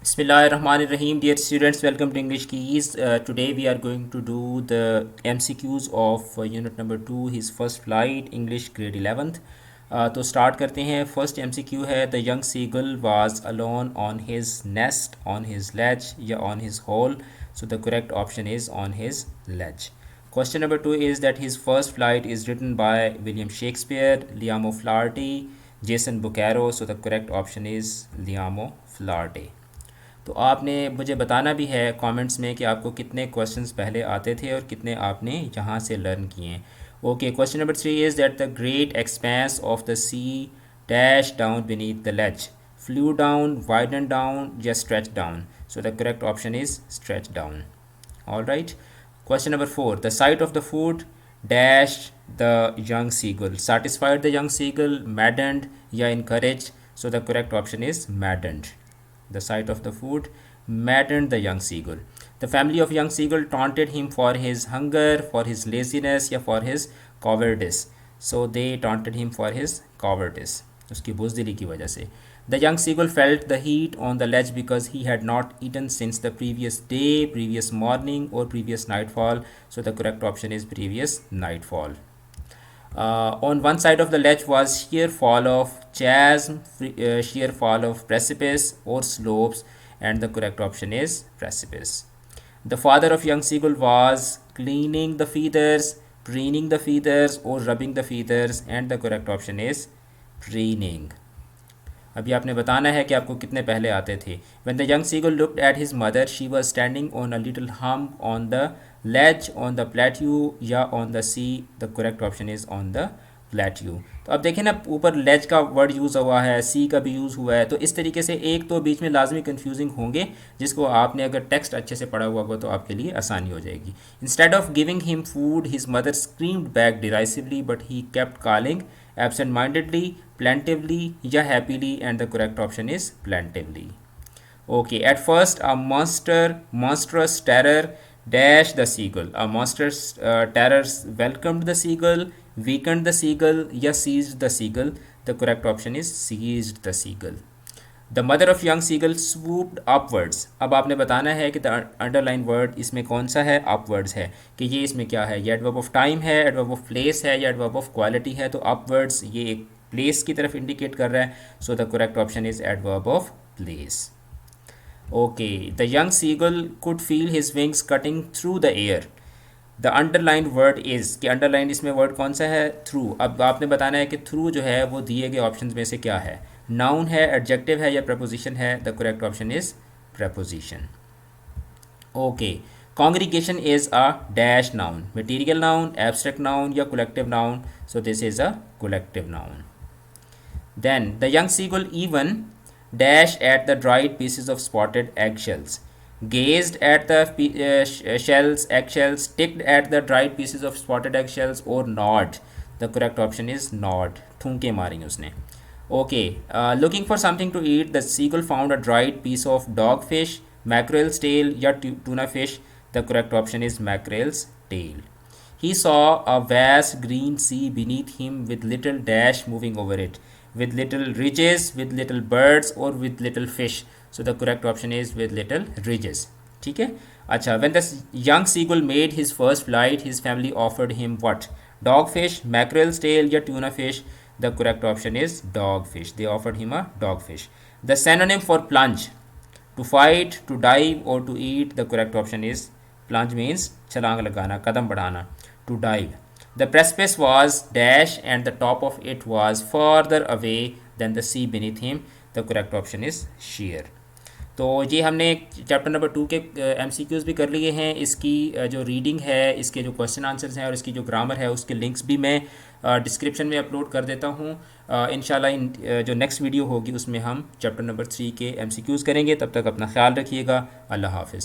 Bismillahirrahmanirrahim. Dear students, welcome to English Keys. Today we are going to do the MCQs of unit number 2, his first flight, English grade 11th. तो start करते हैं. First MCQ है, the young seagull was alone on his nest, on his ledge या on his hole. So the correct option is on his ledge. Question number 2 is that his first flight is written by William Shakespeare, Liamo Flaherty, Jason Bucaro. So the correct option is Liamo Flaherty. तो आपने मुझे बताना भी है comments में कि आपको कितने क्वेश्चंस पहले आते थे और कितने आपने यहाँ से लर्न किए हैं. Okay, question number 3 is that the great expanse of the sea dash down beneath the ledge, flew down, widen down या stretch down. So the correct option is stretch down. All right. Question number 4, the sight of the food dash the young seagull, satisfied the young seagull, maddened या encouraged. So the correct option is maddened. The sight of the food maddened the young seagull. The family of young seagull taunted him for his hunger, for his laziness या for his cowardice. So they taunted him for his cowardice. उसकी बुज़दिली की वजह से. The young seagull felt the heat on the ledge because he had not eaten since the previous day, previous morning or previous nightfall. So the correct option is previous nightfall. On one side of the ledge was sheer fall of chasm, sheer fall of precipice or slopes, and the correct option is precipice. The father of young seagull was cleaning the feathers, preening the feathers or rubbing the feathers, and the correct option is preening. अभी आपने बताना है कि आपको कितने पहले आते थे. When the young seagull looked at his mother, she was standing on a little hump on the ledge, on the plateau या on the sea. The correct option is on the plateau. तो अब देखें ना, ऊपर ledge का word use हुआ है, sea का भी यूज़ हुआ है. तो इस तरीके से एक तो बीच में लाजमी कन्फ्यूजिंग होंगे, जिसको आपने अगर टेक्स्ट अच्छे से पढ़ा हुआ होगा तो आपके लिए आसानी हो जाएगी. Instead of giving him food, his mother screamed back derisively, but he kept calling absent-mindedly, plaintively या happily, and the correct option is plaintively. Okay, at first a monstrous terror dashed the seagull. A monstrous terror welcomed the seagull, weakened the seagull या seized the seagull. The correct option is seized the seagull. The mother of young seagull swooped upwards. अब आपने बताना है कि the underline word इसमें कौन सा है, upwards है, कि ये इसमें क्या है, ये adverb of time है, adverb of place है या adverb of quality है. तो upwards ये एक place की तरफ indicate कर रहा है. So the correct option is adverb of place. Okay, the young seagull could feel his wings cutting through the air. The underlined word is, कि underline इसमें word कौन सा है, through. अब आपने बताना है कि through जो है वो दिए गए options में से क्या है, नाउन है, एडजेक्टिव है या प्रपोजिशन है. The correct option is preposition. Okay, congregation is a dash noun, material noun, abstract noun या collective noun. So this is a collective noun. Then the young seagull even dash at the dried pieces of spotted egg shells, gazed at the eggshells, ticked at the dried pieces of spotted eggshells or gnawed. The correct option is gnawed. थूके मारी उसने. Okay, looking for something to eat, the seagull found a dried piece of dogfish, mackerel's tail या tuna fish. The correct option is mackerel's tail. He saw a vast green sea beneath him with little dash moving over it, with little ridges, with little birds or with little fish. So the correct option is with little ridges. ठीक है. अच्छा, when the young seagull made his first flight, his family offered him what? Dogfish, mackerel's tail या tuna fish. The correct option is dogfish. They offered him a dogfish. The synonym for plunge, to fight, to dive or to eat. The correct option is plunge means छलांग लगाना, कदम बढ़ाना. To dive. The precipice was dash and the top of it was further away than the sea beneath him. The correct option is sheer. तो ये हमने chapter number 2 के MCQs भी कर लिए हैं. इसकी जो रीडिंग है, इसके जो क्वेश्चन आंसर्स हैं और इसकी जो ग्रामर है, उसके लिंक्स भी मैं डिस्क्रिप्शन में अपलोड कर देता हूँ. इंशाल्लाह जो नेक्स्ट वीडियो होगी उसमें हम चैप्टर नंबर 3 के MCQs करेंगे. तब तक अपना ख्याल रखिएगा. अल्लाह हाफ़िज़.